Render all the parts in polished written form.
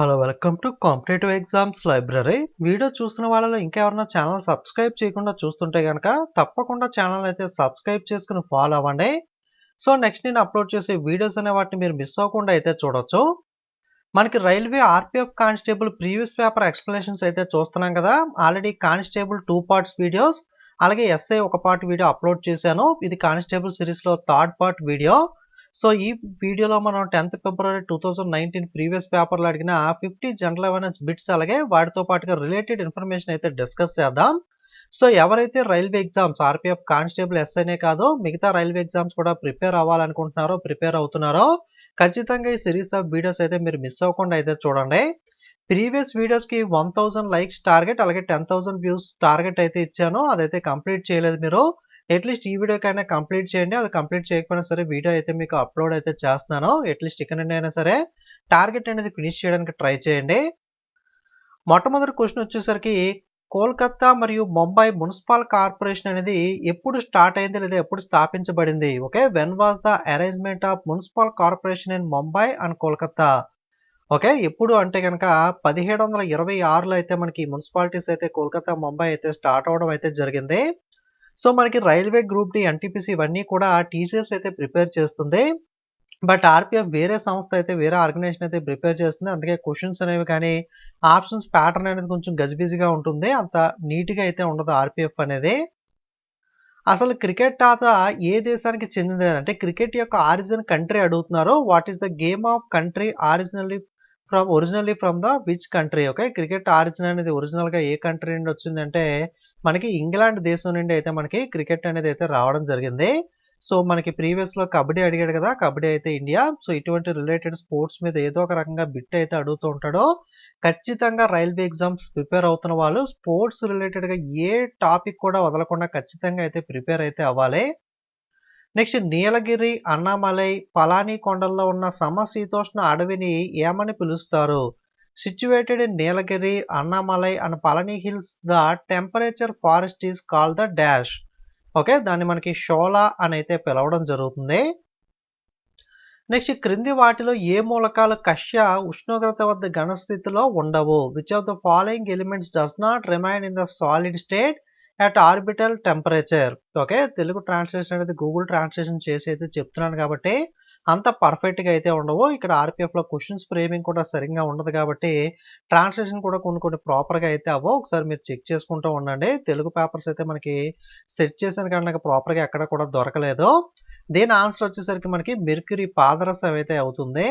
Hello welcome to competitive exams library. Video చూస్తున్న వాళ్ళలో ఇంకా ఎవరైనా ఛానల్ సబ్స్క్రైబ్ చేయకుండా చూస్తుంటే కనుక తప్పకుండా ఛానల్ అయితే సబ్స్క్రైబ్ చేసుకుని ఫాలో అవ్వండి. సో నెక్స్ట్ నేను అప్లోడ్ చేసే వీడియోస్ అనే వాటిని మీరు మిస్ అవ్వకుండా అయితే చూడొచ్చు. మనకి railway RPF constable previous paper explanations అయితే చూస్తున్నాం కదా. ఆల్రెడీ కానిస్టేబుల్ 2 పార్ట్స్ వీడియోస్ అలాగే ఎస్ఐ ఒక పార్ట్ వీడియో అప్లోడ్ చేశాను. ఇది కానిస్టేబుల్ సిరీస్లో థర్డ్ పార్ట్ వీడియో. సో ఈ వీడియోలో మనం 10th ఫిబ్రవరి 2019 ప్రీవియస్ పేపర్లో అడిగిన 50 జనరల్ అవేర్నెస్ బిట్స్ అలాగే వాటితో పాటుగా రిలేటెడ్ ఇన్ఫర్మేషన్ అయితే డిస్కస్ చేద్దాం. సో ఎవరైతే రైల్వే ఎగ్జామ్స్ ఆర్పిఎఫ్ కానిస్టేబుల్ ఎస్ఐనే కాదు మిగతా రైల్వే ఎగ్జామ్స్ కూడా ప్రిపేర్ అవ్వాలనుకుంటున్నారో ప్రిపేర్ అవుతున్నారో ఖచ్చితంగా ఈ సిరీస్ ఆఫ్ వీడియోస్ అయితే మీరు మిస్ అవ్వకుండా అయితే చూడండి. ప్రీవియస్ వీడియోస్కి 1000 లైక్స్ టార్గెట్ అలాగే 10,000 వ్యూస్ టార్గెట్ అయితే ఇచ్చాను. అదైతే కంప్లీట్ చేయలేదు మీరు. అట్లీస్ట్ ఈ వీడియోకైనా కంప్లీట్ చేయండి. అది కంప్లీట్ చేయకపోయినా సరే వీడియో అయితే మీకు అప్లోడ్ అయితే చేస్తున్నాను. అట్లీస్ట్ ఇక్కడ నుండి అయినా సరే టార్గెట్ అనేది ఫినిష్ చేయడానికి ట్రై చేయండి. మొట్టమొదటి క్వశ్చన్ వచ్చేసరికి కోల్కతా మరియు ముంబై మున్సిపల్ కార్పొరేషన్ అనేది ఎప్పుడు స్టార్ట్ అయింది లేదా ఎప్పుడు స్థాపించబడింది? Okay, when was the arrangement of municipal corporation in Mumbai and Kolkata? Okay, ఎప్పుడు అంటే కనుక 1726లో అయితే మనకి మున్సిపాలిటీస్ అయితే కోల్కతా ముంబై అయితే స్టార్ట్ అవడం అయితే జరిగింది. సో మనకి రైల్వే గ్రూప్ డి ఎన్టీపీసీ ఇవన్నీ కూడా టీసీఎస్ అయితే ప్రిపేర్ చేస్తుంది. బట్ ఆర్పిఎఫ్ వేరే సంస్థ అయితే వేరే ఆర్గనైజేషన్ అయితే ప్రిపేర్ చేస్తుంది. అందుకే క్వశ్చన్స్ అనేవి కానీ ఆప్షన్స్ ప్యాటర్న్ అనేది కొంచెం గజిబిజిగా ఉంటుంది. అంత నీట్గా అయితే ఉండదు ఆర్పిఎఫ్ అనేది. అసలు క్రికెట్ ఆట ఏ దేశానికి చెందింది అంటే క్రికెట్ యొక్క ఆరిజిన్ కంట్రీ అడుగుతున్నారు. What is the game of country originally from the which country? Okay, cricket origin అనేది ఒరిజినల్గా ఏ కంట్రీ నుండి వచ్చిందంటే మనకి ఇంగ్లాండ్ దేశం నుండి అయితే మనకి క్రికెట్ అనేది అయితే రావడం జరిగింది. సో మనకి ప్రీవియస్లో కబడ్డీ అడిగాడు కదా, కబడ్డీ అయితే ఇండియా. సో ఇటువంటి రిలేటెడ్ స్పోర్ట్స్ మీద ఏదో ఒక రకంగా బిట్ అయితే అడుగుతూ ఉంటాడో. ఖచ్చితంగా రైల్వే ఎగ్జామ్స్ ప్రిపేర్ అవుతున్న వాళ్ళు స్పోర్ట్స్ రిలేటెడ్గా ఏ టాపిక్ కూడా వదలకుండా ఖచ్చితంగా అయితే ప్రిపేర్ అయితే అవ్వాలి. నెక్స్ట్ నీలగిరి, అన్నామలై, పలానీ కొండల్లో ఉన్న సమశీతోష్ణ అడవిని ఏమని పిలుస్తారు? Situated in Nilgiri, Annamalai and Palani hills the temperature forest is called the dash. Okay, దాన్ని మనకి షోలా అని అయితే పిలవడం జరుగుతుంది. నెక్స్ట్ క్రింది వాటిలో ఏ మూలకాలు కక్ష్య ఉష్ణోగ్రత వద్ద ఘనస్థితిలో ఉండవు? Which of the following elements does not remain in the solid state at orbital temperature? Okay, Telugu translation అనేది గూగుల్ ట్రాన్స్లేషన్ చేసి అయితే చెప్తున్నాను కాబట్టి అంత పర్ఫెక్ట్గా అయితే ఉండవు. ఇక్కడ ఆర్పిఎఫ్లో క్వశ్చన్స్ ఫ్రేమింగ్ కూడా సరిగ్గా ఉండదు కాబట్టి ట్రాన్స్లేషన్ కూడా కొన్ని ప్రాపర్గా అయితే అవ్వవు. ఒకసారి మీరు చెక్ చేసుకుంటూ ఉండండి. తెలుగు పేపర్స్ అయితే మనకి సెట్ చేసిన కానీ నాకు ప్రాపర్గా ఎక్కడ కూడా దొరకలేదు. దీని ఆన్సర్ వచ్చేసరికి మనకి మెర్క్యూరీ పాదరసం అయితే అవుతుంది.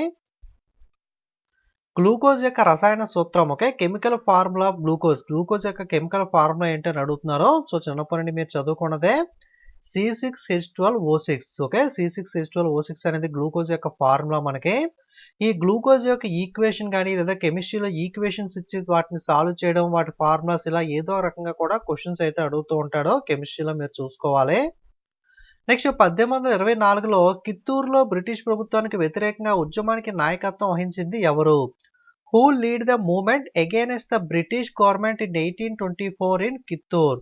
గ్లూకోజ్ యొక్క రసాయన సూత్రం. Okay, chemical formula of glucose. Glucose యొక్క కెమికల్ ఫార్ములా ఏంటని అడుగుతున్నారు. సో చిన్నప్పటి నుండి మీరు చదువుకున్నదే C6H12O6. ఓకే, C6H12O6 అనేది గ్లూకోజ్ యొక్క ఫార్ములా. మనకి ఈ గ్లూకోజ్ యొక్క ఈక్వేషన్ కానీ లేదా కెమిస్ట్రీలో ఈక్వేషన్స్ ఇచ్చి వాటిని సాల్వ్ చేయడం, వాటి ఫార్ములాస్ ఇలా ఏదో రకంగా కూడా క్వశ్చన్స్ అయితే అడుగుతూ ఉంటాడో కెమిస్ట్రీలో మీరు చూసుకోవాలి. నెక్స్ట్ 1824లో కిత్తూరులో బ్రిటిష్ ప్రభుత్వానికి వ్యతిరేకంగా ఉద్యమానికి నాయకత్వం వహించింది ఎవరు? Who lead the movement against the British government in 1824 in Kittur?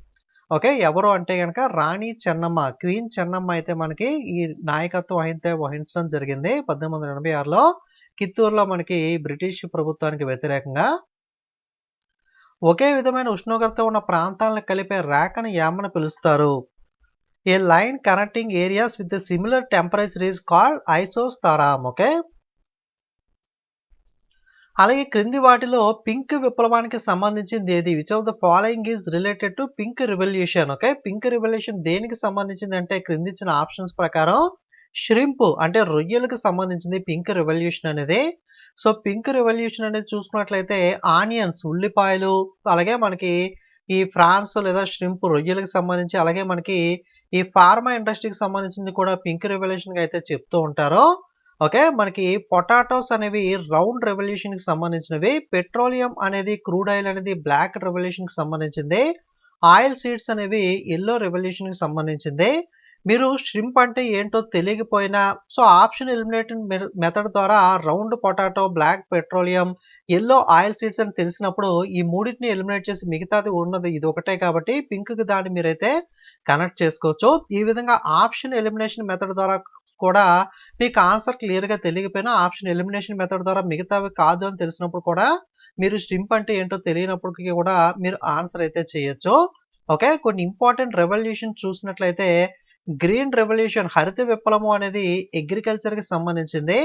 Okay, ఎవరు అంటే కనుక రాణి చెన్నమ్మ, క్వీన్ చెన్నమ్మ అయితే మనకి ఈ నాయకత్వం వహించడం జరిగింది 1886లో కిత్తూరులో మనకి బ్రిటిష్ ప్రభుత్వానికి వ్యతిరేకంగా. ఒకే విధమైన ఉష్ణోగ్రత ఉన్న ప్రాంతాలను కలిపే రేఖను ఏమని పిలుస్తారు? A line connecting areas with similar temperature is called isotherm. Okay, అలాగే క్రింది వాటిలో పింక్ విప్లవానికి సంబంధించింది ఏది? Which of the following is related to pink revolution? Okay, pink revolution దేనికి సంబంధించింది అంటే క్రింది ఇచ్చిన ఆప్షన్స్ ప్రకారం ష్రింప్ అంటే రొయ్యలకు సంబంధించింది పింక్ రెవల్యూషన్ అనేది. సో పింక్ రెవల్యూషన్ అనేది చూసుకున్నట్లయితే ఆనియన్స్ ఉల్లిపాయలు అలాగే మనకి ఈ ఫ్రాన్స్ లేదా ష్రింప్ రొయ్యలకు సంబంధించి అలాగే మనకి ఈ ఫార్మా ఇండస్ట్రీకి సంబంధించింది కూడా పింక్ రెవల్యూషన్గా అయితే చెప్తూ ఉంటారు. ఓకే, మనకి పొటాటోస్ అనేవి రౌండ్ రెవల్యూషన్కి సంబంధించినవి, పెట్రోలియం అనేది క్రూడ్ ఆయిల్ అనేది బ్లాక్ రెవల్యూషన్కి సంబంధించింది, ఆయిల్ సీడ్స్ అనేవి ఎల్లో రెవల్యూషన్కి సంబంధించింది. మీరు ష్రింప్ అంటే ఏంటో తెలియకపోయినా సో ఆప్షన్ ఎలిమినేషన్ మెథడ్ ద్వారా round potato, black petroleum, yellow oil seeds అని తెలిసినప్పుడు ఈ మూడింటిని ఎలిమినేట్ చేసి మిగతాది ఉన్నది ఇది ఒకటే కాబట్టి పింక్కి దాన్ని మీరైతే కనెక్ట్ చేసుకోవచ్చు. ఈ విధంగా ఆప్షన్ ఎలిమినేషన్ మెథడ్ ద్వారా కూడా మీకు ఆన్సర్ క్లియర్‌గా తెలియకపోయినా ఆప్షన్ ఎలిమినేషన్ మెథడ్ ద్వారా మిగతావి కాదు అని తెలిసినప్పుడు కూడా మీరు ష్రింప్ అంటే ఏంటో తెలియనప్పటికి కూడా మీరు ఆన్సర్ అయితే చేయొచ్చు. ఓకే. కొన్ని ఇంపార్టెంట్ రెవల్యూషన్ చూసినట్లయితే గ్రీన్ రెవల్యూషన్ హరిత విప్లవం అనేది అగ్రికల్చర్‌కి సంబంధించింది.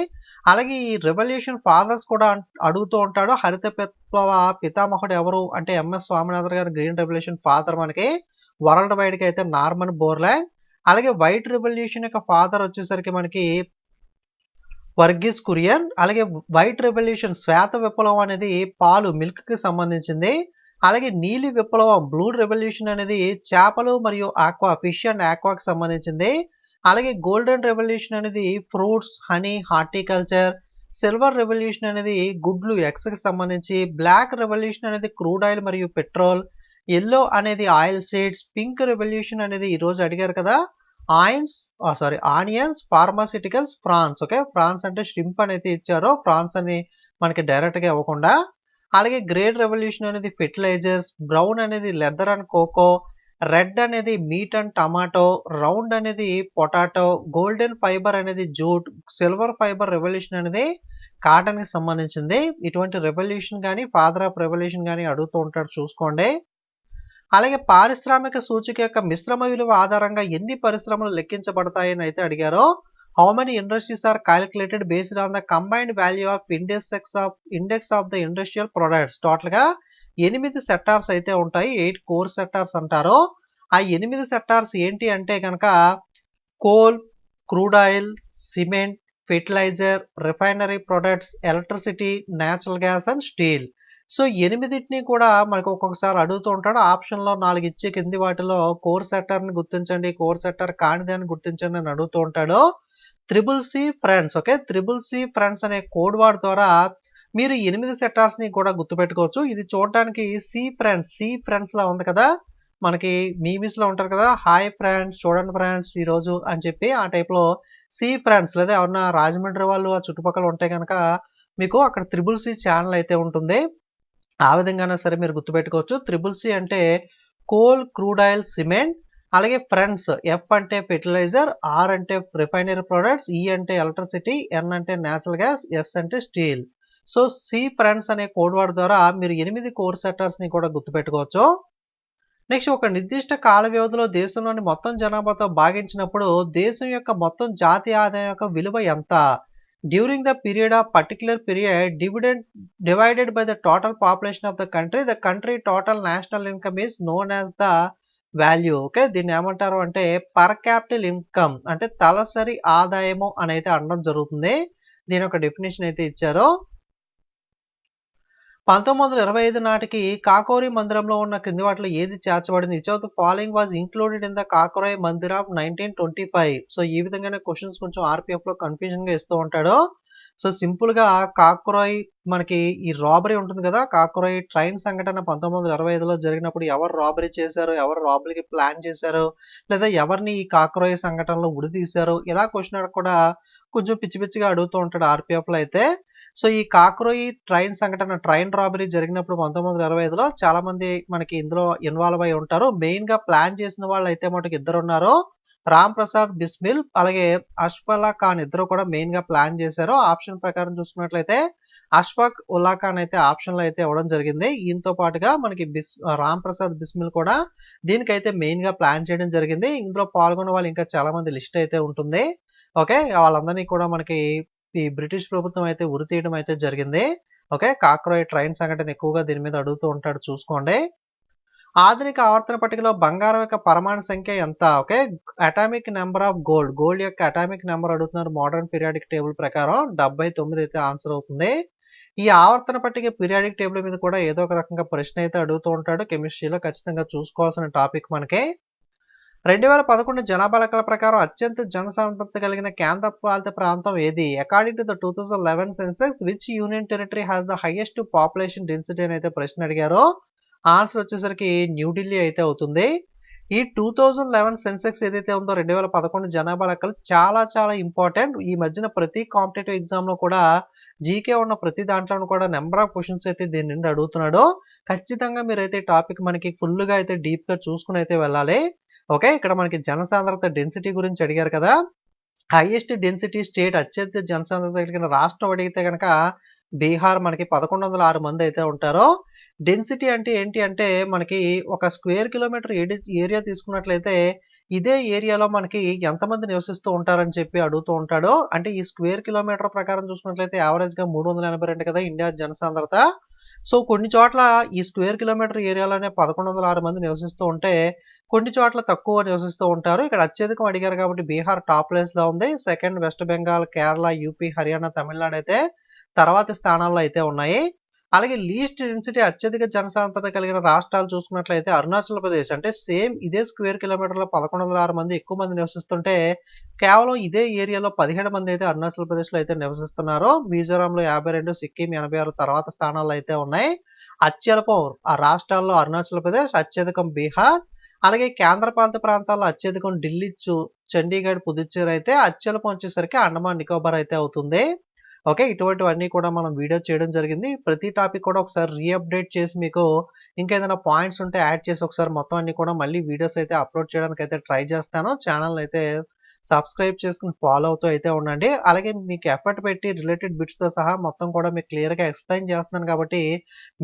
అలాగే ఈ రెవల్యూషన్ ఫాదర్స్ కూడా అడుగుతూ ఉంటాడు. హరిత విప్లవ పితామహుడు ఎవరు అంటే ఎంఎస్ స్వామినాథన్ గారు గ్రీన్ రెవల్యూషన్ ఫాదర్ మనకి వరల్డ్ వైడ్‌గా అయితే నార్మన్ బోర్లాగ్. అలాగే వైట్ రెవల్యూషన్ యొక్క ఫాదర్ వచ్చేసరికి మనకి వర్గీస్ కురియన్. అలాగే వైట్ రెవల్యూషన్ శ్వేత విప్లవం అనేది పాలు మిల్క్‌కి సంబంధించింది. అలాగే నీలి విప్లవం బ్లూ రెవల్యూషన్ అనేది చేపలు మరియు ఆక్వా ఫిష్ అండ్ ఆక్వాకి సంబంధించింది. అలాగే గోల్డెన్ రెవల్యూషన్ అనేది fruits, honey, horticulture. Silver revolution అనేది గుడ్లు ఎగ్స్‌కి సంబంధించి. బ్లాక్ రెవల్యూషన్ అనేది క్రూడ్ ఆయిల్ మరియు పెట్రోల్. యెల్లో అనేది ఆయిల్ సీడ్స్. పింక్ రెవల్యూషన్ అనేది ఈరోజు అడిగారు కదా onions, pharmaceuticals, prawns. Okay. Prawns అంటే ష్రింప్ అనేది ఇచ్చారు. ఫ్రాన్స్ అని మనకి డైరెక్ట్‌గా ఇవ్వకుండా. అలాగే గ్రేట్ రెవల్యూషన్ అనేది ఫెర్టిలైజర్స్. బ్రౌన్ అనేది లెదర్ అండ్ కోకో. రెడ్ అనేది మీట్ అండ్ టమాటో. రౌండ్ అనేది పొటాటో. గోల్డెన్ ఫైబర్ అనేది జూట్. సిల్వర్ ఫైబర్ రెవల్యూషన్ అనేది కాటన్‌కి సంబంధించింది. ఇటువంటి రెవల్యూషన్ గాని, ఫాదర్ ఆఫ్ రెవల్యూషన్ గాని అడుగుతూ ఉంటాడు చూసుకోండి. అలాగే పారిశ్రామిక సూచిక యొక్క మిశ్రమ విలువ ఆధారంగా ఎన్ని పరిశ్రమలు లెక్కించబడతాయని అయితే అడిగారో. How many industries are calculated based on the combined value of index of the industrial products. టోటల్‌గా 8 సెక్టార్స్ అయితే ఉంటాయి. 8 కోర్ సెక్టార్స్ అంటారు. ఆ 8 సెక్టార్స్ ఏంటి అంటే గనక coal, crude oil, cement, fertilizer, refinery products, electricity, natural gas and steel. So 8టిని కూడా మనకు ఒక్కొక్కసారి అడుగుతూ ఉంటాడు. ఆప్షన్‌లో 4 ఇచ్చి కింది వాటిలో కోర్ సెక్టార్‌ని గుర్తించండి, కోర్ సెక్టార్ కానిదాన్ని గుర్తించండి అని అడుగుతూ ఉంటాడు. See friends. Okay. See friends అనే కోడ్ వర్డ్ ద్వారా మీరు 8 సెక్టార్స్‌ని కూడా గుర్తుపెట్టుకోవచ్చు. ఇది చూడడానికి సి ఫ్రెండ్స్‌లా ఉంది కదా! మనకి మీమ్స్‌లో ఉంటారు కదా! హాయ్ ఫ్రెండ్స్, చూడండి ఫ్రెండ్స్ ఈరోజు అని చెప్పి ఆ టైప్‌లో సి ఫ్రెండ్స్ లేదా ఎవరన్నా రాజమండ్రి వాళ్ళు ఆ చుట్టుపక్కల ఉంటే గనక మీకు అక్కడ సి ఛానెల్ అయితే ఉంటుంది. ఆ విధంగానే సరే మీరు గుర్తుపెట్టుకోవచ్చు. సి అంటే కోల్, క్రూడ్ ఆయిల్, సిమెంట్. అలాగే ఫ్రెండ్స్ ఎఫ్ అంటే ఫెర్టిలైజర్, ఆర్ అంటే రిఫైనరీ ప్రొడక్ట్స్, ఈ అంటే ఎలక్ట్రిసిటీ, ఎన్ అంటే నేచురల్ గ్యాస్, ఎస్ అంటే స్టీల్. సో సి ఫ్రెండ్స్ అనే కోడ్ వర్డ్ ద్వారా మీరు 8 కోర్ సెక్టార్స్‌ని కూడా గుర్తుపెట్టుకోవచ్చు. నెక్స్ట్ ఒక నిర్దిష్ట కాల వ్యవధిలో దేశంలోని మొత్తం జనాభాతో భాగించినప్పుడు దేశం యొక్క మొత్తం జాతీయ ఆదాయం యొక్క విలువ ఎంత? During the period of particular period divided by the total population of the country total national income is known as the value. Okay. దీన్ని ఏమంటారు అంటే పర్ క్యాపిటల్ ఇన్కమ్ అంటే తలసరి ఆదాయము అని అయితే అనడం జరుగుతుంది. దీని యొక్క డెఫినేషన్ అయితే ఇచ్చారు. 1925 నాటికి కాకోరీ మందిరంలో ఉన్న క్రింది వాటిలో ఏది చేర్చబడింది? Which of the following was included in the Kakori మందిర్ ఆఫ్ 1925. సో ఈ విధంగానే క్వశ్చన్స్ కొంచెం ఆర్‌పిఎఫ్‌లో కన్‌ఫ్యూజన్‌గా ఇస్తూ ఉంటాడు. సో సింపుల్‌గా కాకోరీ మనకి ఈ రాబరీ ఉంటుంది కదా! కాకోరీ ట్రైన్ సంఘటన 1925లో జరిగినప్పుడు ఎవరు రాబరీ చేశారు? ఎవరు రాబరీకి ప్లాన్ చేశారు? లేదా ఎవరిని ఈ కాకోరీ సంఘటనలో ఉరితీశారు? ఇలా క్వశ్చన్ కూడా కొంచెం పిచ్చి పిచ్చిగా అడుగుతూ ఉంటాడు ఆర్‌పిఎఫ్‌లో అయితే. సో ఈ కాక్రోయి ట్రైన్ సంఘటన ట్రైన్ రాబరీ జరిగినప్పుడు 1925లో చాలా మంది మనకి ఇందులో ఇన్వాల్వ్ అయి ఉంటారు. మెయిన్‌గా ప్లాన్ చేసిన వాళ్ళు అయితే మటుకు ఇద్దరున్నారు. రామ్ ప్రసాద్ బిస్మిల్ అలాగే అష్ఫాక్ ఖాన్ ఇద్దరు కూడా మెయిన్‌గా ప్లాన్ చేశారు. ఆప్షన్ ప్రకారం చూసుకున్నట్లయితే అష్ఫాక్ ఉల్లా ఖాన్ అయితే ఆప్షన్‌లో అయితే ఇవ్వడం జరిగింది. ఈయనతో పాటుగా మనకి రామ్ ప్రసాద్ బిస్మిల్ కూడా దీనికైతే మెయిన్‌గా ప్లాన్ చేయడం జరిగింది. ఇందులో పాల్గొన్న వాళ్ళు ఇంకా చాలా మంది లిస్ట్ అయితే ఉంటుంది. ఓకే. వాళ్ళందరినీ కూడా మనకి ఈ బ్రిటిష్ ప్రభుత్వం అయితే ఉరి తీయడం అయితే జరిగింది. ఓకే. కాక్రోయ్ ట్రైన్ సంఘటన ఎక్కువగా దీని మీద అడుగుతూ ఉంటాడు చూసుకోండి. ఆధునిక ఆవర్తన పట్టికలో బంగారం యొక్క పరమాణు సంఖ్య ఎంత? Okay. Atomic number of gold యొక్క అటామిక్ నెంబర్ అడుగుతున్నారు మోడర్న్ పీరియాడిక్ టేబుల్ ప్రకారం 79 అయితే ఆన్సర్ అవుతుంది. ఈ ఆవర్తన పట్టిక పీరియాడిక్ టేబుల్ మీద కూడా ఏదో ఒక రకంగా ప్రశ్న అయితే అడుగుతూ ఉంటాడు. కెమిస్ట్రీలో ఖచ్చితంగా చూసుకోవాల్సిన టాపిక్ మనకి. 2011 జనాభా లెక్కల ప్రకారం అత్యంత జనసాంద్రత కలిగిన కేంద్రపాలిత ప్రాంతం ఏది? According to the 2011 census which union territory has the highest population density అని అయితే ప్రశ్న అడిగారు. ఆన్సర్ వచ్చేసరికి న్యూఢిల్లీ అయితే అవుతుంది. ఈ 2011 సెన్సెక్స్ ఏదైతే ఉందో 2011 జనాభా లెక్కలు చాలా చాలా ఇంపార్టెంట్. ఈ మధ్యన ప్రతి కాంపిటేటివ్ ఎగ్జామ్ లో కూడా జీకే ఉన్న ప్రతి దాంట్లోనూ కూడా నెంబర్ ఆఫ్ క్వశ్చన్స్ అయితే దీని నుండి అడుగుతున్నాడు. ఖచ్చితంగా మీరైతే టాపిక్ మనకి ఫుల్ గా అయితే డీప్ గా చూసుకుని అయితే వెళ్ళాలి. ఓకే. ఇక్కడ మనకి జనసాంద్రత డెన్సిటీ గురించి అడిగారు కదా! హైయెస్ట్ డెన్సిటీ స్టేట్ అత్యధిక జనసాంద్రత కలిగిన రాష్ట్రం అడిగితే కనుక బీహార్ మనకి 1106 మంది అయితే ఉంటారో. డెన్సిటీ అంటే ఏంటి అంటే మనకి ఒక స్క్వేర్ కిలోమీటర్ ఏరియా తీసుకున్నట్లయితే ఇదే ఏరియాలో మనకి ఎంతమంది నివసిస్తూ ఉంటారని చెప్పి అడుగుతూ ఉంటాడు. అంటే ఈ స్క్వేర్ కిలోమీటర్ ప్రకారం చూసుకున్నట్లయితే యావరేజ్గా 382 కదా ఇండియా జనసాంద్రత. సో కొన్ని చోట్ల ఈ స్క్వేర్ కిలోమీటర్ ఏరియాలోనే 1106 మంది నివసిస్తూ ఉంటే కొన్ని చోట్ల తక్కువ నివసిస్తూ ఉంటారు. ఇక్కడ అత్యధికం అడిగారు కాబట్టి బీహార్ టాప్ ప్లేస్లో ఉంది. Second west Bengal, Kerala, UP, Haryana, Tamil Nadu అయితే తర్వాతి స్థానాల్లో అయితే ఉన్నాయి. అలాగే లీస్ట్ డెన్సిటీ అత్యధిక జనసాంద్రత కలిగిన రాష్ట్రాలు చూసుకున్నట్లయితే అరుణాచల్ ప్రదేశ్. అంటే సేమ్ ఇదే స్క్వేర్ కిలోమీటర్లో 1106 మంది ఎక్కువ మంది నివసిస్తుంటే కేవలం ఇదే ఏరియాలో 17 మంది అయితే అరుణాచల్ ప్రదేశ్లో అయితే నివసిస్తున్నారు. మిజోరాంలో 52, సిక్కిం 86 తర్వాత స్థానాల్లో అయితే ఉన్నాయి. అత్యల్పం ఆ రాష్ట్రాల్లో అరుణాచల్ ప్రదేశ్, అత్యధికం బీహార్. అలాగే కేంద్రపాలిత ప్రాంతాల్లో అత్యధికం ఢిల్లీ, చండీగఢ్, పుదుచ్చేరి అయితే అత్యల్పం వచ్చేసరికి అండమాన్ నికోబార్ అయితే అవుతుంది. ఓకే, ఇటువంటివన్నీ కూడా మనం వీడియో చేయడం జరిగింది. ప్రతి టాపిక్ కూడా ఒకసారి రీఅప్డేట్ చేసి మీకు ఇంకేదైనా పాయింట్స్ ఉంటే యాడ్ చేసి ఒకసారి మొత్తం అన్ని కూడా మళ్ళీ వీడియోస్ అయితే అప్లోడ్ చేయడానికి అయితే ట్రై చేస్తాను. ఛానల్ అయితే సబ్స్క్రైబ్ చేసుకుని ఫాలో అవుతూ అయితే ఉండండి. అలాగే మీకు ఎఫర్ట్ పెట్టి రిలేటెడ్ బిట్స్తో సహా మొత్తం కూడా మీకు క్లియర్గా ఎక్స్ప్లెయిన్ చేస్తున్నాను కాబట్టి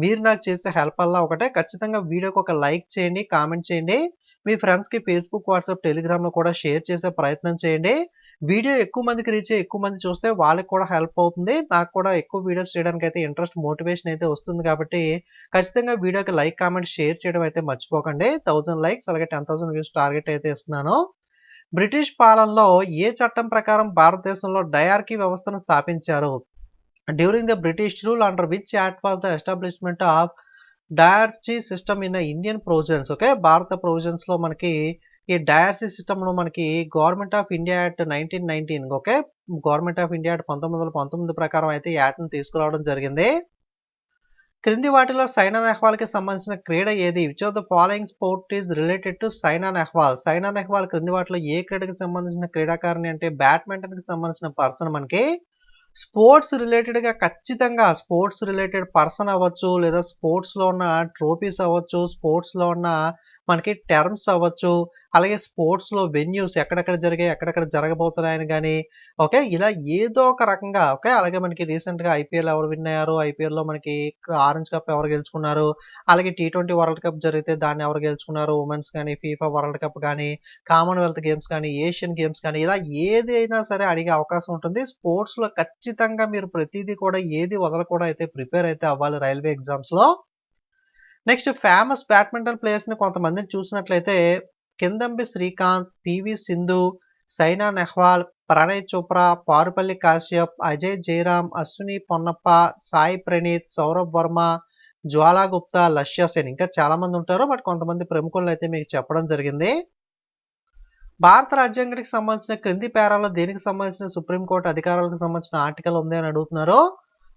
మీరు నాకు చేసే హెల్ప్ వల్ల ఒకటే, ఖచ్చితంగా వీడియోకి ఒక లైక్ చేయండి, కామెంట్ చేయండి. మీ ఫ్రెండ్స్కి ఫేస్బుక్, వాట్సాప్, టెలిగ్రామ్లో కూడా షేర్ చేసే ప్రయత్నం చేయండి. వీడియో ఎక్కువ మందికి రీచ్ అయ్యి ఎక్కువ మంది చూస్తే వాళ్ళకి కూడా హెల్ప్ అవుతుంది. నాకు కూడా ఎక్కువ వీడియోస్ చేయడానికి అయితే ఇంట్రెస్ట్, మోటివేషన్ అయితే వస్తుంది కాబట్టి ఖచ్చితంగా వీడియోకి లైక్, కామెంట్, షేర్ చేయడం అయితే మర్చిపోకండి. 1000 లైక్స్ అలాగే 10,000 వ్యూస్ టార్గెట్ అయితే ఇస్తున్నాను. బ్రిటిష్ పాలనలో ఏ చట్టం ప్రకారం భారతదేశంలో డయార్కీ వ్యవస్థను స్థాపించారు? During the British rule under which act was the establishment of dyarchy system in Indian provisions. Okay, భారత ప్రొవిజన్స్ లో మనకి ఈ డయార్సీ సిస్టమ్ ను మనకి government of India act 1919, okay, government of India act 1919 ప్రకారం అయితే ఈ యాక్ట్ ను తీసుకురావడం జరిగింది. క్రింది వాటిలో సైనా నెహ్వాల్ కి సంబంధించిన క్రీడ ఏది? Which of the following sport is related to Saina Nehwal? Saina Nehwal క్రింది వాటిలో ఏ క్రీడకి సంబంధించిన క్రీడాకారిణి అంటే బ్యాడ్మింటన్ కి సంబంధించిన పర్సన్ మనకి. స్పోర్ట్స్ రిలేటెడ్గా ఖచ్చితంగా స్పోర్ట్స్ రిలేటెడ్ పర్సన్ అవ్వచ్చు, లేదా స్పోర్ట్స్లో ఉన్న ట్రోఫీస్ అవ్వచ్చు, స్పోర్ట్స్లో ఉన్న మనకి టర్మ్స్ అవ్వచ్చు, అలాగే స్పోర్ట్స్లో వెన్యూస్ ఎక్కడెక్కడ జరిగాయి, ఎక్కడెక్కడ జరగబోతున్నాయని కానీ, ఓకే, ఇలా ఏదో ఒక రకంగా. ఓకే, అలాగే మనకి రీసెంట్గా ఐపీఎల్ ఎవరు విన్ అయ్యారు, ఐపీఎల్లో మనకి ఆరెంజ్ కప్ ఎవరు గెలుచుకున్నారు, అలాగే T20 వరల్డ్ కప్ జరిగితే దాన్ని ఎవరు గెలుచుకున్నారు, ఉమెన్స్ కానీ, ఫీఫా వరల్డ్ కప్ కానీ, కామన్వెల్త్ గేమ్స్ కానీ, ఏషియన్ గేమ్స్ కానీ, ఇలా ఏది అయినా సరే అడిగే అవకాశం ఉంటుంది. స్పోర్ట్స్లో ఖచ్చితంగా మీరు ప్రతిదీ కూడా ఏది వదలకుండా అయితే ప్రిపేర్ అయితే అవ్వాలి రైల్వే ఎగ్జామ్స్లో. నెక్స్ట్ ఫేమస్ బ్యాడ్మింటన్ ప్లేయర్స్ని కొంతమందిని చూసినట్లయితే కిందంబి శ్రీకాంత్, పివి సింధు, సైనా నెహ్వాల్, ప్రణయ్ చోప్రా, పారుపల్లి కాశ్యప్, అజయ్ జయరామ్, అశ్విని పొన్నప్ప, సాయి ప్రణీత్, సౌరభ్ వర్మ, జ్వాలా గుప్తా, లక్ష్య సేన్, ఇంకా చాలా మంది ఉంటారు. బట్ కొంతమంది ప్రముఖులను అయితే మీకు చెప్పడం జరిగింది. భారత రాజ్యాంగానికి సంబంధించిన క్రింది పేరాలో దేనికి సంబంధించిన సుప్రీంకోర్టు అధికారాలకు సంబంధించిన ఆర్టికల్ ఉంది అని అడుగుతున్నారు.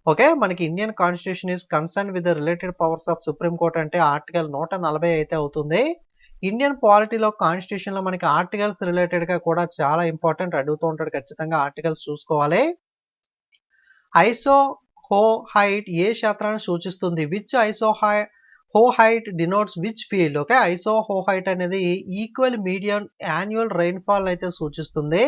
ఓకే, మనకి Indian constitution is concern with the related powers of supreme court అంటే ఆర్టికల్ 140 అయితే అవుతుంది. ఇండియన్ పాలిటీలో కాన్స్టిట్యూషన్ లో మనకి ఆర్టికల్స్ రిలేటెడ్ గా కూడా చాలా ఇంపార్టెంట్, అడుగుతూ ఉంటాడు. ఖచ్చితంగా ఆర్టికల్స్ చూసుకోవాలి. ఐసో హో హైట్ ఏ క్షేత్రాన్ని సూచిస్తుంది? Which isohyet denotes which field? Okay, isohyet అనేది ఈక్వల్ మీడియం యాన్యువల్ రెయిన్ఫాల్ అయితే సూచిస్తుంది.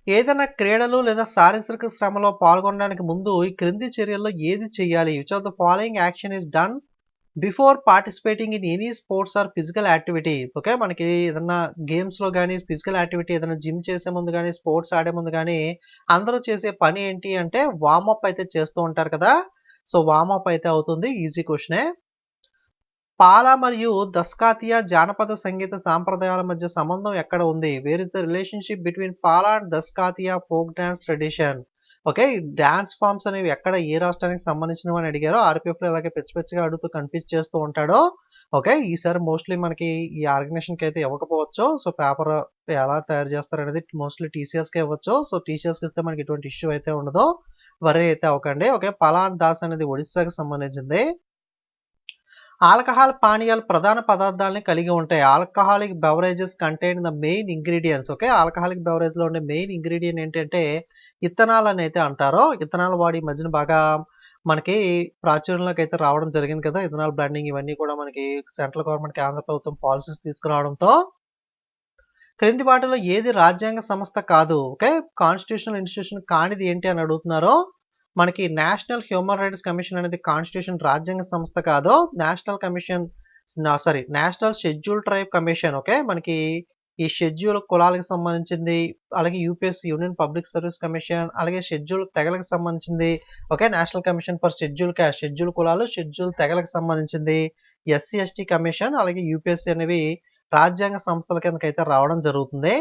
ఏదైనా క్రీడలు లేదా శారీరక శ్రమలో పాల్గొనడానికి ముందు ఈ క్రింది చర్యల్లో ఏది చేయాలి? Which of the following action is done before participating in any sports or physical activity? Okay, మనకి ఏదైనా గేమ్స్లో కానీ, ఫిజికల్ యాక్టివిటీ ఏదైనా జిమ్ చేసే ముందు కానీ, స్పోర్ట్స్ ఆడే ముందు కానీ అందరూ చేసే పని ఏంటి అంటే వార్మప్ అయితే చేస్తూ ఉంటారు కదా. సో వార్మప్ అయితే అవుతుంది. ఈజీ క్వశ్చనే. పాలా మరియు దస్కాతియా జానపద సంగీత సాంప్రదాయాల మధ్య సంబంధం ఎక్కడ ఉంది? Where is the relationship between Pala and Daskathia folk dance tradition? Okay, dance forms అనేవి ఎక్కడ, ఏ రాష్ట్రానికి సంబంధించినవి అని అడిగారో. ఆర్పిఎఫ్లో ఇలాగే పిచ్చి పిచ్చిగా అడుగుతూ కన్ఫ్యూజ్ చేస్తూ ఉంటాడు. ఓకే, ఈసారి మోస్ట్లీ మనకి ఈ ఆర్గనైజేషన్కి అయితే ఇవ్వకపోవచ్చు. సో పేపర్ ఎలా తయారు చేస్తారు అనేది మోస్ట్లీ టీసీఎస్కే ఇవ్వచ్చు. సో టీసీఎస్కి ఇస్తే మనకి ఎటువంటి ఇష్యూ అయితే ఉండదు, వరీ అయితే అవ్వకండి. ఓకే, పాలా అండ్ దాస్ అనేది ఒడిస్సాకి సంబంధించింది. ఆల్కహాల్ పానీయాలు ప్రధాన పదార్థాలని కలిగి ఉంటాయి. Alcoholic beverages contain the main ingredients. Okay, alcoholic beverage లో ఉండే మెయిన్ ఇంగ్రీడియంట్ ఏంటంటే ఇథనాల్ అని అయితే అంటారు. ఇథనాల్ వాడి మధ్యన బాగా మనకి ప్రాచుర్యంలోకి అయితే రావడం జరిగింది కదా. ఇథనాల్ బ్లెండింగ్ ఇవన్నీ కూడా మనకి సెంట్రల్ గవర్నమెంట్, కేంద్ర ప్రభుత్వం పాలసీస్ తీసుకురావడంతో క్రింది వాటిలో ఏది రాజ్యాంగ సంస్థ కాదు? ఓకే. కాన్స్టిట్యూషనల్ ఇన్స్టిట్యూషన్ కానిది ఏంటి అని అడుగుతున్నారు. మనకి నేషనల్ హ్యూమన్ రైట్స్ కమిషన్ అనేది కాన్స్టిట్యూషన్ రాజ్యాంగ సంస్థ కాదు. National schedule tribe commission. Okay. మనకి ఈ షెడ్యూల్ కులాలకు సంబంధించింది. అలాగే UPSC union public service commission, అలాగే షెడ్యూల్ తెగలకు సంబంధించింది. Okay. National commission for schedule caste, schedule కులాలు, షెడ్యూల్ తెగలకు సంబంధించింది. ఎస్సీ ఎస్టీ కమిషన్, అలాగే యూపీఎస్సీ అనేవి రాజ్యాంగ సంస్థల కిందకైతే రావడం జరుగుతుంది.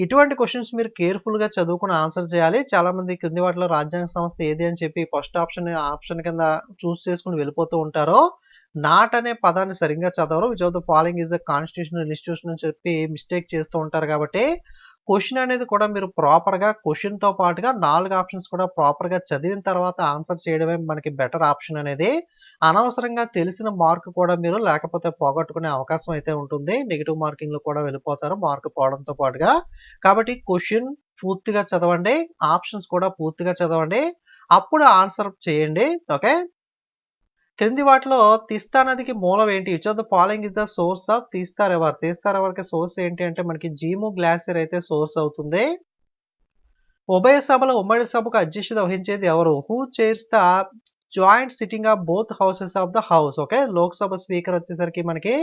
ఇటువంటి క్వశ్చన్స్ మీరు కేర్ఫుల్గా చదువుకుని ఆన్సర్ చేయాలి. చాలా మంది క్రింది వాటిలో రాజ్యాంగ సంస్థ ఏది అని చెప్పి ఫస్ట్ ఆప్షన్ కింద చూస్ చేసుకుని వెళ్ళిపోతూ ఉంటారు. నాట్ అనే పదాన్ని సరిగ్గా చదవరు. Which of the following is the constitutional institution అని చెప్పి మిస్టేక్ చేస్తూ ఉంటారు. కాబట్టి క్వశ్చన్ అనేది కూడా మీరు ప్రాపర్గా క్వశ్చన్తో పాటుగా 4 ఆప్షన్స్ కూడా ప్రాపర్గా చదివిన తర్వాత ఆన్సర్ చేయడమే మనకి బెటర్ ఆప్షన్ అనేది. అనవసరంగా తెలిసిన మార్క్ కూడా మీరు లేకపోతే పోగొట్టుకునే అవకాశం అయితే ఉంటుంది. నెగిటివ్ మార్కింగ్లో కూడా వెళ్ళిపోతారు మార్క్ పోవడంతో పాటుగా. కాబట్టి క్వశ్చన్ పూర్తిగా చదవండి, ఆప్షన్స్ కూడా పూర్తిగా చదవండి, అప్పుడు ఆన్సర్ చేయండి. ఓకే. క్రింది వాటిలో తీస్తా నదికి మూలం ఏంటి? Which of the following is the source of తీస్తా రివర్? తీస్తా రివర్కి సోర్స్ ఏంటి అంటే మనకి జీము గ్లాసియర్ అయితే సోర్స్ అవుతుంది. ఉభయ సభల ఉమ్మడి సభకు అధ్యక్షత వహించేది ఎవరు? Who chairs the joint sitting of both houses of the house? Okay. Lok Sabha speaker వచ్చేసరికి మనకి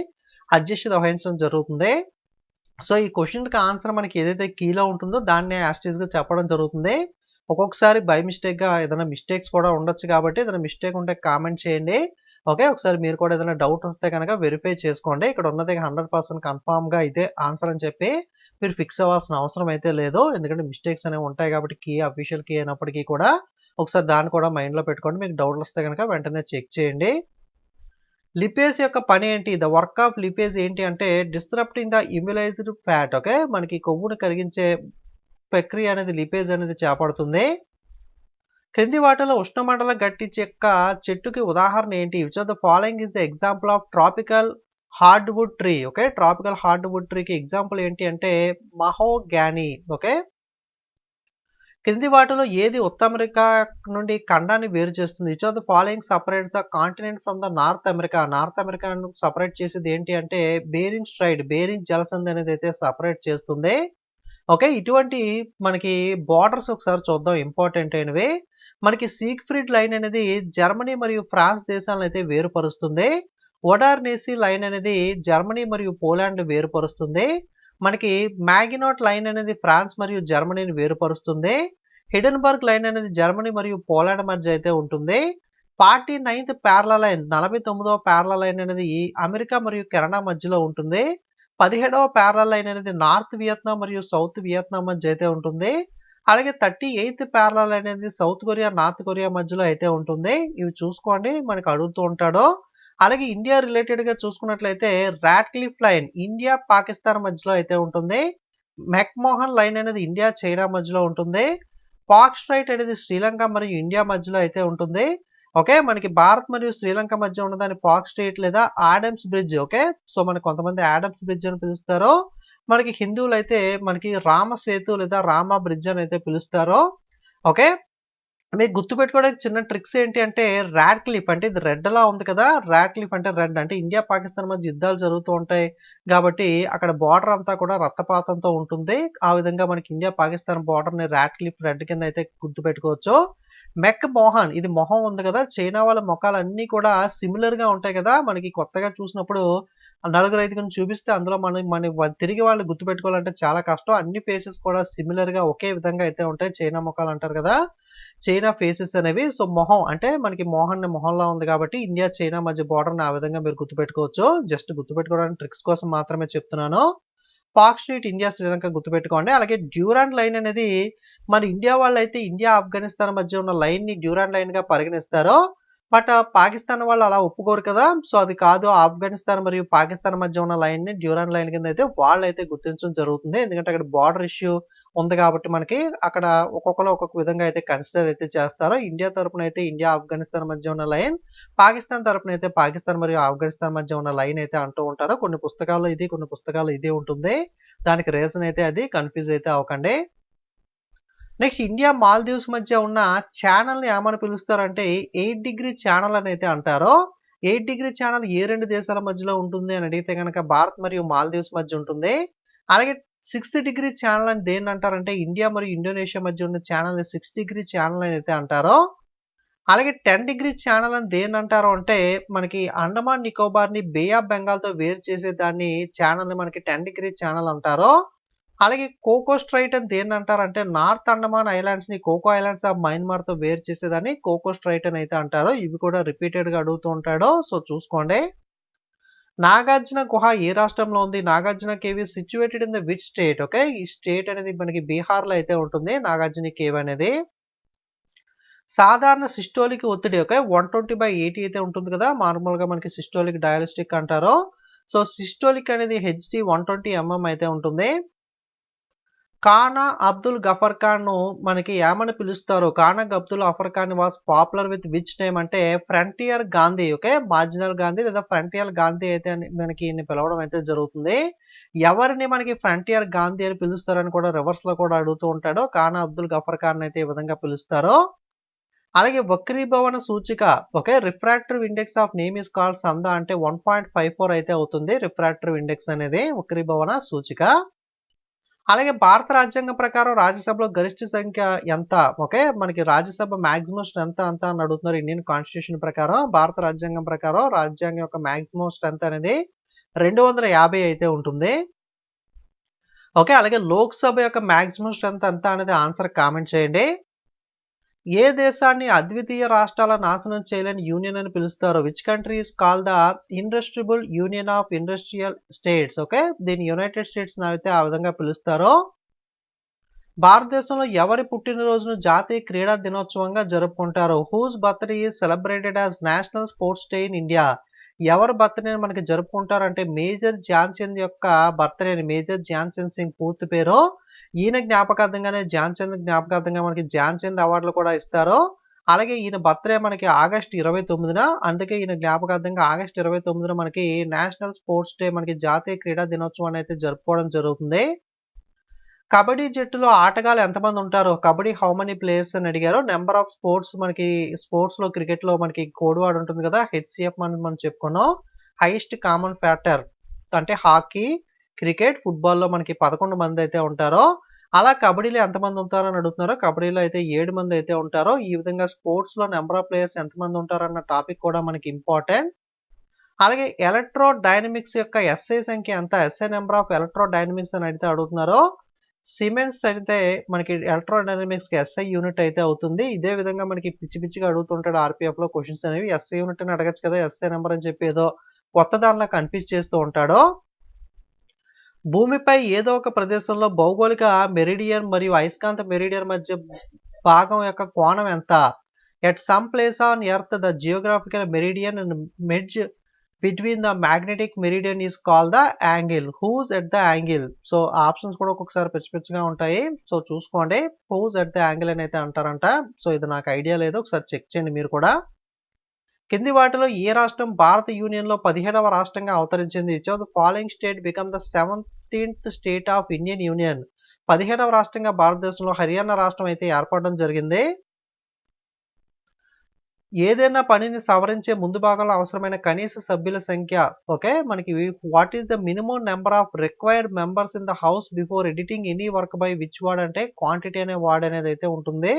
అధ్యక్షత వహించడం జరుగుతుంది. సో ఈ క్వశ్చన్కి ఆన్సర్ మనకి ఏదైతే కీలో ఉంటుందో దాన్ని యాస్టీస్గా చెప్పడం జరుగుతుంది. ఒక్కొక్కసారి బై మిస్టేక్గా ఏదైనా మిస్టేక్స్ కూడా ఉండొచ్చు. కాబట్టి ఏదైనా మిస్టేక్ ఉంటే కామెంట్ చేయండి. ఓకే. ఒకసారి మీరు కూడా ఏదైనా డౌట్ వస్తే కనుక వెరిఫై చేసుకోండి. ఇక్కడ ఉన్నది 100% కన్ఫామ్గా ఇదే ఆన్సర్ అని చెప్పి మీరు ఫిక్స్ అవ్వాల్సిన అవసరం అయితే లేదు. ఎందుకంటే మిస్టేక్స్ అనేవి ఉంటాయి కాబట్టి కీ అఫీషియల్ కీ అయినప్పటికీ కూడా ఒకసారి దాన్ని కూడా మైండ్లో పెట్టుకోండి. మీకు డౌట్లు వస్తే కనుక వెంటనే చెక్ చేయండి. లిపేజ్ యొక్క పని ఏంటి? ద వర్క్ ఆఫ్ లిపేజ్ ఏంటి అంటే డిస్టరప్టింగ్ ద ఇమ్యులైజ్డ్ ఫ్యాట్. ఓకే. మనకి కొవ్వును కరిగించే ప్రక్రియ అనేది లిపేజ్ అనేది చేపడుతుంది. క్రింది వాటిలో ఉష్ణమండల గట్టి చెక్క చెట్టుకి ఉదాహరణ ఏంటి? Which of the following is the example of tropical hardwood tree? Okay. Tropical hardwood ట్రీకి ఎగ్జాంపుల్ ఏంటి అంటే మహోగానీ. ఓకే. క్రింది వాటిలో ఏది ఉత్తర అమెరికా నుండి ఖండాన్ని వేరు చేస్తుంది? Which of the following separate the continent from the north America? North అమెరికాను సపరేట్ చేసేది ఏంటి అంటే బేరింగ్ స్ట్రైట్, బేరింగ్ జలసంధి అనేది అయితే సపరేట్ చేస్తుంది. ఓకే. ఇటువంటి మనకి బార్డర్స్ ఒకసారి చూద్దాం ఇంపార్టెంట్ అయినవి. మనకి సీగ్ఫ్రీడ్ లైన్ అనేది జర్మనీ మరియు ఫ్రాన్స్ దేశాలను అయితే వేరుపరుస్తుంది. ఒడార్నేసీ లైన్ అనేది జర్మనీ మరియు పోలాండ్ వేరుపరుస్తుంది. మనకి మ్యాగినోట్ లైన్ అనేది ఫ్రాన్స్ మరియు జర్మనీని వేరుపరుస్తుంది. హిడెన్బర్గ్ లైన్ అనేది జర్మనీ మరియు పోలాండ్ మధ్య అయితే ఉంటుంది. 49th ప్యారలల్ లైన్ 49వ ప్యారలల్ లైన్ అనేది అమెరికా మరియు కెనడా మధ్యలో ఉంటుంది. 17వ ప్యారలల్ లైన్ అనేది నార్త్ వియత్నాం మరియు సౌత్ వియత్నాం మధ్య అయితే ఉంటుంది. అలాగే 38th ప్యారలల్ లైన్ అనేది సౌత్ కొరియా నార్త్ కొరియా మధ్యలో అయితే ఉంటుంది. ఇవి చూసుకోండి, మనకు అడుగుతూ ఉంటాడు. అలాగే ఇండియా రిలేటెడ్గా చూసుకున్నట్లయితే రాట్క్లిఫ్ లైన్ ఇండియా పాకిస్తాన్ మధ్యలో అయితే ఉంటుంది. మెక్మోహన్ లైన్ అనేది ఇండియా చైనా మధ్యలో ఉంటుంది. పాక్ స్ట్రైట్ అనేది శ్రీలంక మరియు ఇండియా మధ్యలో అయితే ఉంటుంది. ఓకే. మనకి భారత్ మరియు శ్రీలంక మధ్య ఉన్నదాన్ని పాక్ స్ట్రైట్ లేదా ఆడమ్స్ బ్రిడ్జ్. ఓకే. సో మనకి కొంతమంది ఆడమ్స్ బ్రిడ్జ్ అని పిలుస్తారు. మనకి హిందువులు అయితే మనకి రామ సేతు లేదా రామ బ్రిడ్జ్ అని అయితే పిలుస్తారు. ఓకే. మీకు గుర్తుపెట్టుకోవడానికి చిన్న ట్రిక్స్ ఏంటి అంటే రాట్క్లిఫ్ అంటే ఇది రెడ్ లా ఉంది కదా. రాట్క్లిఫ్ అంటే రెడ్ అంటే ఇండియా పాకిస్తాన్ మధ్య యుద్ధాలు జరుగుతూ ఉంటాయి కాబట్టి అక్కడ బార్డర్ అంతా కూడా రక్తపాతంతో ఉంటుంది. ఆ విధంగా మనకి ఇండియా పాకిస్తాన్ బార్డర్ని రాట్క్లిఫ్ రెడ్ కింద అయితే గుర్తుపెట్టుకోవచ్చు. మెక్ మోహన్ ఇది మొహం ఉంది కదా. చైనా వాళ్ళ మొఖాలు అన్నీ కూడా సిమిలర్ గా ఉంటాయి కదా. మనకి కొత్తగా చూసినప్పుడు 4-5 చూపిస్తే అందులో మన తిరిగి వాళ్ళు గుర్తుపెట్టుకోవాలంటే చాలా కష్టం. అన్ని ఫేసెస్ కూడా సిమిలర్ గా ఒకే విధంగా అయితే ఉంటాయి. చైనా మొఖాలు అంటారు కదా, చైనా ఫేసెస్ అనేవి. సో మొహం అంటే మనకి మోహన్ మొహంలా ఉంది కాబట్టి ఇండియా చైనా మధ్య బార్డర్ని ఆ విధంగా మీరు గుర్తుపెట్టుకోవచ్చు. జస్ట్ గుర్తుపెట్టుకోవడానికి ట్రిక్స్ కోసం మాత్రమే చెప్తున్నాను. పాక్ స్ట్రీట్ ఇండియా శ్రీలంక గుర్తుపెట్టుకోండి. అలాగే డ్యూరాండ్ లైన్ అనేది మన ఇండియా వాళ్ళు అయితే ఇండియా ఆఫ్ఘనిస్తాన్ మధ్య ఉన్న లైన్ ని డ్యూరాండ్ లైన్ గా పరిగణిస్తారు. బట్ పాకిస్తాన్ వాళ్ళు అలా ఒప్పుకోరు కదా. సో అది కాదు, ఆఫ్ఘనిస్తాన్ మరియు పాకిస్తాన్ మధ్య ఉన్న లైన్ ని డ్యూరాండ్ లైన్ కింద అయితే వాళ్ళు అయితే గుర్తించడం జరుగుతుంది. ఎందుకంటే అక్కడ బార్డర్ ఇష్యూ ఉంది కాబట్టి మనకి అక్కడ ఒక్కొక్కరు ఒక్కొక్క విధంగా అయితే కన్సిడర్ అయితే చేస్తారు. ఇండియా తరపున అయితే ఇండియా ఆఫ్ఘనిస్తాన్ మధ్య ఉన్న లైన్, పాకిస్తాన్ తరపున అయితే పాకిస్తాన్ మరియు ఆఫ్ఘనిస్తాన్ మధ్య ఉన్న లైన్ అయితే అంటూ ఉంటారు. కొన్ని పుస్తకాల్లో ఇది, కొన్ని పుస్తకాల్లో ఇది ఉంటుంది. దానికి రీజన్ అయితే అది కన్ఫ్యూజ్ అయితే అవ్వకండి. నెక్స్ట్ ఇండియా మాల్దీవ్స్ మధ్య ఉన్న ఛానల్ని ఏమని పిలుస్తారంటే 8 డిగ్రీ ఛానల్ అని అయితే అంటారు. 8 డిగ్రీ ఛానల్ ఏ 2 దేశాల మధ్యలో ఉంటుంది అని అడిగితే కనుక భారత్ మరియు మాల్దీవ్స్ మధ్య ఉంటుంది. అలాగే 6 డిగ్రీ ఛానల్ అని దేన్ని అంటారంటే ఇండియా మరియు ఇండోనేషియా మధ్య ఉన్న ఛానల్‌ని 6 డిగ్రీ ఛానల్ అని అయితే అంటారో. అలాగే 10 డిగ్రీ ఛానల్ అని దేన్ని అంటారు అంటే మనకి అండమాన్ నికోబార్‌ని బే ఆఫ్ బెంగాల్‌తో వేరు చేసే దాన్ని ఛానల్‌ని మనకి 10 డిగ్రీ ఛానల్ అంటారు. అలాగే కోకో స్ట్రైట్ అని దేన్ని అంటారంటే నార్త్ అండమాన్ ఐలాండ్స్‌ని కోకో ఐలాండ్స్ ఆఫ్ మయన్మార్‌తో వేరు చేసేదాన్ని కోకో స్ట్రైట్ అని అయితే అంటారు. ఇవి కూడా రిపీటెడ్‌గా అడుగుతూ ఉంటాడు. సో చూసుకోండి. నాగార్జున గుహ ఏ రాష్ట్రంలో ఉంది? Nagarjuna cave is situated in the which state? Okay. ఈ స్టేట్ అనేది మనకి బీహార్‌లో అయితే ఉంటుంది. నాగార్జున కేవ్ అనేది. సాధారణ సిస్టోలిక్ ఒత్తిడి ఓకే. 120/80 అయితే ఉంటుంది కదా! నార్మల్‌గా మనకి సిస్టోలిక్, డయాస్టోలిక్ అంటారు. సో సిస్టోలిక్ అనేది హెచ్‌డి 120 mm అయితే ఉంటుంది. ఖానా అబ్దుల్ గఫర్ ఖాన్‌ను మనకి ఏమని పిలుస్తారు? Khan Abdul Ghaffar Khan was popular with which name అంటే Frontier Gandhi okay. Marginal Gandhi లేదా ఫ్రంటియర్ గాంధీ అయితే మనకి ఈయన్ని పిలవడం అయితే జరుగుతుంది. ఎవరిని మనకి ఫ్రంటియర్ గాంధీ అని పిలుస్తారని కూడా రివర్స్‌లో కూడా అడుగుతూ ఉంటాడు. ఖానా అబ్దుల్ గఫర్ ఖాన్ అయితే ఈ విధంగా పిలుస్తారు. అలాగే వక్రీభవన సూచిక okay. Refractive index of name is called సందా అంటే 1.54 అయితే అవుతుంది. రిఫ్రాక్టివ్ ఇండెక్స్ అనేది వక్రీభవన సూచిక. అలాగే భారత రాజ్యాంగం ప్రకారం రాజ్యసభలో గరిష్ట సంఖ్య ఎంత? ఓకే. మనకి రాజ్యసభ మాక్సిమం స్ట్రెంత్ ఎంత అని అడుగుతున్నారు. ఇండియన్ కాన్స్టిట్యూషన్ ప్రకారం భారత రాజ్యాంగం ప్రకారం రాజ్యాంగం యొక్క మాక్సిమం స్ట్రెంత్ అనేది 250 అయితే ఉంటుంది. ఓకే. అలాగే లోక్‌సభ యొక్క మాక్సిమం స్ట్రెంత్ ఎంత అనేది ఆన్సర్ కామెంట్ చేయండి. ఏ దేశాన్ని అద్వితీయ రాష్ట్రాల నాశనం చేయలేని యూనియన్ అని పిలుస్తారు? Which country is called the indestructible union of industrial states okay. దీన్ని యునైటెడ్ స్టేట్స్ అయితే ఆ విధంగా పిలుస్తారు. భారతదేశంలో ఎవరి పుట్టినరోజును జాతీయ క్రీడా దినోత్సవంగా జరుపుకుంటారు? Whose birthday is celebrated as national sports day in India? ఎవరి బర్త్‌డేని మనకి జరుపుకుంటారంటే మేజర్ ధ్యాన్ చంద్ యొక్క బర్త్‌డేని మేజర్ ధ్యాన్ చంద్ సింగ్ పూర్తి పేరు. ఈయన జ్ఞాపకార్థంగానే ధ్యాన్ చంద్ జ్ఞాపకార్థంగా మనకి ధ్యాన్ చంద్ అవార్డులు కూడా ఇస్తారు. అలాగే ఈయన బర్త్‌డే మనకి ఆగస్టు 29న అందుకే ఈయన జ్ఞాపకార్థంగా ఆగస్టు 29న మనకి నేషనల్ స్పోర్ట్స్ డే మనకి జాతీయ క్రీడా దినోత్సవాన్ని అయితే జరుపుకోవడం జరుగుతుంది. కబడ్డీ జట్టులో ఆటగాళ్ళు ఎంతమంది ఉంటారు? కబడ్డీ హౌ మెనీ ప్లేయర్స్ అని అడిగారు. నంబర్ ఆఫ్ స్పోర్ట్స్ మనకి స్పోర్ట్స్‌లో క్రికెట్‌లో మనకి కోడ్ వర్డ్ ఉంటుంది కదా! హెచ్‌సీఎఫ్ అని మనం చెప్పుకున్నాం. హైయెస్ట్ కామన్ ఫ్యాక్టర్ అంటే హాకీ, క్రికెట్, ఫుట్‌బాల్‌లో మనకి 11 మంది అయితే ఉంటారు. అలా కబడ్డీలో ఎంతమంది ఉంటారని అడుగుతున్నారు. కబడ్డీలో అయితే 7 మంది అయితే ఉంటారు. ఈ విధంగా స్పోర్ట్స్‌లో నంబర్ ఆఫ్ ప్లేయర్స్ ఎంతమంది ఉంటారన్న టాపిక్ కూడా మనకి ఇంపార్టెంట్. అలాగే ఎలక్ట్రో డైనమిక్స్ యొక్క ఎస్ఐ సంఖ్య ఎంత? SI number of electro dynamics అని అడిగితే అడుగుతున్నారు. సిమెన్స్ అయితే మనకి ఎలక్ట్రో డైనమిక్స్‌కి ఎస్ఐ యూనిట్ అయితే అవుతుంది. ఇదే విధంగా మనకి పిచ్చి పిచ్చిగా అడుగుతుంటాడు ఆర్‌పీఎఫ్‌లో క్వెషన్స్ అనేవి. ఎస్ఐ యూనిట్ అని అడగొచ్చు కదా! ఎస్ఐ నంబర్ అని చెప్పి ఏదో కొత్త దానిలా కన్‌ఫ్యూజ్ చేస్తూ ఉంటాడు. భూమిపై ఏదో ఒక ప్రదేశంలో భౌగోళిక మెరిడియన్ మరియు అయస్కాంత మెరిడియన్ మధ్య భాగం యొక్క కోణం ఎంత? At some place on earth the geographical meridian and midge between the magnetic meridian is call the angle. Whose at the angle? So options కూడా ఒక్కొక్కసారి పిచ్చి పిచ్చిగా ఉంటాయి. సో చూసుకోండి. హూస్ ఎట్ ద యాంగిల్ అని అయితే అంటారంట. సో ఇది నాకు ఐడియా లేదు. ఒకసారి చెక్ చేయండి మీరు కూడా. కింది వాటిలో ఏ రాష్ట్రం భారత యూనియన్‌లో 17వ రాష్ట్రంగా అవతరించింది? Which of the following state become the 17th state of Indian union? 17వ రాష్ట్రంగా భారతదేశంలో హర్యానా రాష్ట్రం అయితే ఏర్పడడం జరిగింది. ఏదైనా పనిని సవరించే ముందు భాగంలో అవసరమైన కనీస సభ్యుల సంఖ్య ఓకే. మనకి what is the minimum number of required members in the house before editing any work by which word అంటే క్వాంటిటీ అనే వర్డ్ అనేది అయితే ఉంటుంది.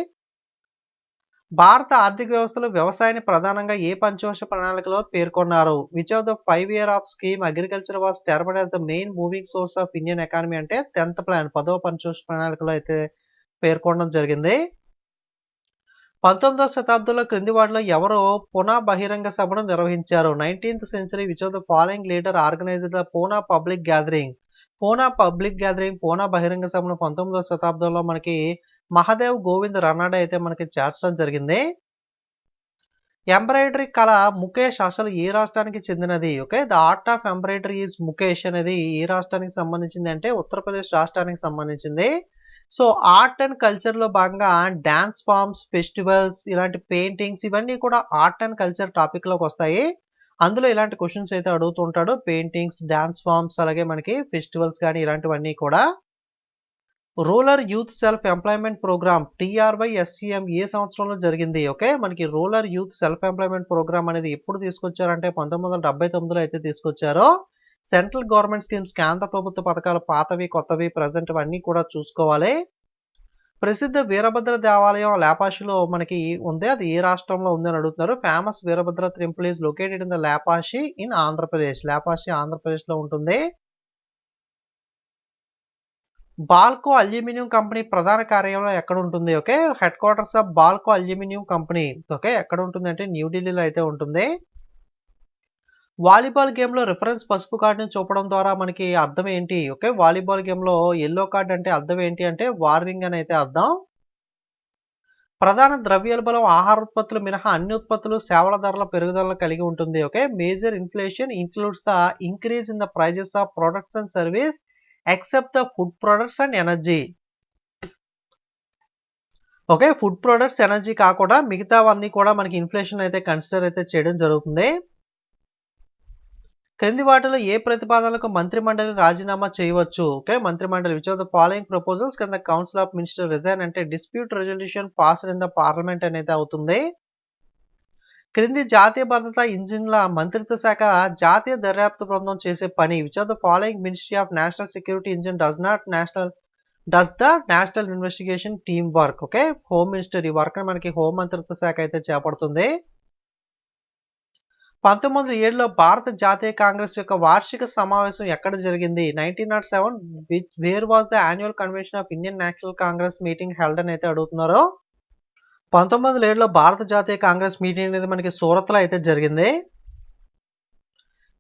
భారత ఆర్థిక వ్యవస్థలో వ్యవసాయాన్ని ప్రధానంగా ఏ పంచవర్ష ప్రణాళికలో పేర్కొన్నారు? Which of the 5 year of scheme agriculture was termed as the main moving source of Indian economy అంటే 10th ప్లాన్ 10వ పంచవర్ష ప్రణాళికలో అయితే పేర్కొనడం జరిగింది. 19వ శతాబ్దంలో క్రింది వాటిలో ఎవరు పూనా బహిరంగ సభను నిర్వహించారు? 19th century which of the following leader organised the Poona public gathering? Poona public gathering Poona బహిరంగ సభను 19వ శతాబ్దంలో మనకి మహాదేవ్ గోవింద్ రనాడే అయితే మనకి చేర్చడం జరిగింది. ఎంబ్రాయిడరీ కళ ముఖేష్ అసలు ఏ రాష్ట్రానికి చెందినది? Okay. The art of embroidery is Mukesh అనేది ఏ రాష్ట్రానికి సంబంధించింది అంటే ఉత్తరప్రదేశ్ రాష్ట్రానికి సంబంధించింది. సో ఆర్ట్ అండ్ కల్చర్‌లో భాగంగా డాన్స్ ఫార్మ్స్, ఫెస్టివల్స్ ఇలాంటి పెయింటింగ్స్ ఇవన్నీ కూడా ఆర్ట్ అండ్ కల్చర్ టాపిక్‌లోకి వస్తాయి. అందులో ఇలాంటి క్వెషన్స్ అయితే అడుగుతూ ఉంటాడు. పెయింటింగ్స్, డాన్స్ ఫార్మ్స్ అలాగే మనకి ఫెస్టివల్స్ కానీ ఇలాంటివన్నీ కూడా. Rural youth self employment programme TRYSCM ఏ సంవత్సరంలో జరిగింది? ఓకే. మనకి rural youth self employment programme అనేది ఎప్పుడు తీసుకొచ్చారంటే 1979లో అయితే తీసుకొచ్చారు. సెంట్రల్ గవర్నమెంట్ స్కీమ్స్ కేంద్ర ప్రభుత్వ పథకాలు పాతవి కొత్తవి ప్రజెంట్ అన్నీ కూడా చూసుకోవాలి. ప్రసిద్ధ వీరభద్ర దేవాలయం లేపాక్షిలో మనకి ఉంది. అది ఏ రాష్ట్రంలో ఉంది అని అడుగుతున్నారు. Famous Virabhadra temple is located in the Lepakshi in Andhra Pradesh. Lepakshi ఆంధ్రప్రదేశ్లో ఉంటుంది. బాల్కో అల్యూమినియం కంపెనీ ప్రధాన కార్యాలయం ఎక్కడ ఉంటుంది? Okay, headquarters of BALCO aluminium company okay ఎక్కడ ఉంటుంది అంటే న్యూఢిల్లీలో అయితే ఉంటుంది. వాలీబాల్ గేమ్లో రిఫరెన్స్ పసుపు కార్డుని చూపడం ద్వారా మనకి అర్థం ఏంటి? ఓకే, వాలీబాల్ గేమ్లో ఎల్లో కార్డ్ అంటే అర్థం ఏంటి అంటే వార్నింగ్ అని అయితే అర్థం. ప్రధాన ద్రవ్యోల్బణం ఆహార ఉత్పత్తులు మినహా అన్ని ఉత్పత్తులు సేవల ధరల పెరుగుదలను కలిగి ఉంటుంది. Okay, major inflation includes the increase in the prices of products and service except the food products and energy. Okay, food products energy కాకుండా మిగతావన్నీ కూడా మనకి ఇన్ఫ్లేషన్ అయితే కన్సిడర్ అయితే చేయడం జరుగుతుంది. క్రింది వాటిలో ఏ ప్రతిపాదనలకు మంత్రిమండలి రాజీనామా చేయవచ్చు? ఓకే, మంత్రిమండలి which of the following proposals కింద కౌన్సిల్ ఆఫ్ మినిస్టర్ రిజైన్ అంటే dispute resolution passed in the parliament అనేది అవుతుంది. క్రింది జాతీయ భద్రతా ఇంజిన్ల మంత్రిత్వ శాఖ జాతీయ దర్యాప్తు బృందం చేసే పని which of the following ministry of national security engine does the national investigation team work. Okay, home minister ఈ వర్క్ మనకి హోం మంత్రిత్వ శాఖ అయితే చేపడుతుంది. 1907లో భారత జాతీయ కాంగ్రెస్ యొక్క వార్షిక సమావేశం ఎక్కడ జరిగింది? 1907 where was the annual convention of Indian national Congress meeting held అని అయితే అడుగుతున్నారు. 1907లో భారత జాతీయ కాంగ్రెస్ మీటింగ్ అనేది మనకి సూరత్లో అయితే జరిగింది.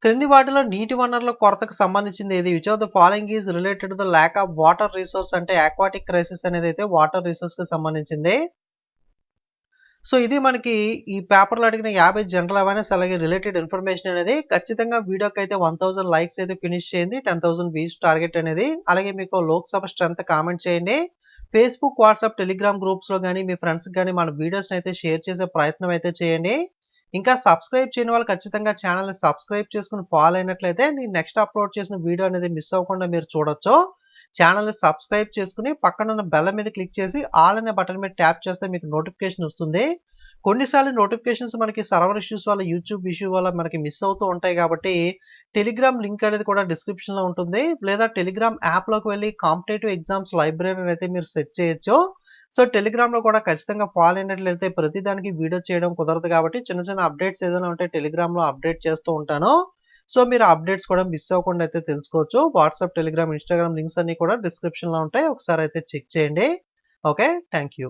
క్రింది వాటిలో నీటి వనరుల కొరతకు సంబంధించింది ఏది? Which of the following is related to the lack of water resource అంటే ఆక్వాటిక్ క్రైసిస్ అనేది అయితే వాటర్ రిసోర్స్ కి సంబంధించింది. సో ఇది మనకి ఈ పేపర్లో అడిగిన 50 జనరల్ అవేర్నెస్ అలాగే రిలేటెడ్ ఇన్ఫర్మేషన్ అనేది. ఖచ్చితంగా వీడియోకి అయితే 1000 లైక్స్ అయితే ఫినిష్ చేయండి. 10,000 వ్యూస్ టార్గెట్ అనేది. అలాగే మీకు లోక్సభ స్ట్రెంత్ కామెంట్ చేయండి. ఫేస్బుక్ వాట్సాప్ టెలిగ్రామ్ గ్రూప్స్లో కానీ మీ ఫ్రెండ్స్కి కానీ మన వీడియోస్ని అయితే షేర్ చేసే ప్రయత్నం అయితే చేయండి. ఇంకా సబ్స్క్రైబ్ చేయని వాళ్ళు ఖచ్చితంగా ఛానల్ని సబ్స్క్రైబ్ చేసుకుని ఫాలో అయినట్లయితే నేను నెక్స్ట్ అప్లోడ్ చేసిన వీడియో అనేది మిస్ అవ్వకుండా మీరు చూడొచ్చు. ఛానల్ని సబ్స్క్రైబ్ చేసుకుని పక్కన ఉన్న బెల్ మీద క్లిక్ చేసి ఆల్ అనే బటన్ మీద ట్యాప్ చేస్తే మీకు నోటిఫికేషన్ వస్తుంది. కొన్నిసార్లు నోటిఫికేషన్స్ మనకి సర్వర్ ఇష్యూస్ వల్ల యూట్యూబ్ ఇష్యూ వల్ల మనకి మిస్ అవుతూ ఉంటాయి కాబట్టి టెలిగ్రామ్ లింక్ అనేది కూడా డిస్క్రిప్షన్లో ఉంటుంది. లేదా టెలిగ్రామ్ యాప్లోకి వెళ్ళి కాంపిటేటివ్ ఎగ్జామ్స్ లైబ్రరీ అయితే మీరు సెర్చ్ చేయొచ్చు. సో టెలిగ్రామ్లో కూడా ఖచ్చితంగా ఫాలో అయినట్లయితే ప్రతిదానికి వీడియో చేయడం కుదరదు కాబట్టి చిన్న చిన్న అప్డేట్స్ ఏదైనా ఉంటే టెలిగ్రామ్లో అప్డేట్ చేస్తూ ఉంటాను. సో మీరు అప్డేట్స్ కూడా మిస్ అవ్వకుండా అయితే తెలుసుకోవచ్చు. వాట్సాప్ టెలిగ్రామ్ ఇన్స్టాగ్రామ్ లింక్స్ అన్ని కూడా డిస్క్రిప్షన్లో ఉంటాయి. ఒకసారి అయితే చెక్ చేయండి. Okay, thank you.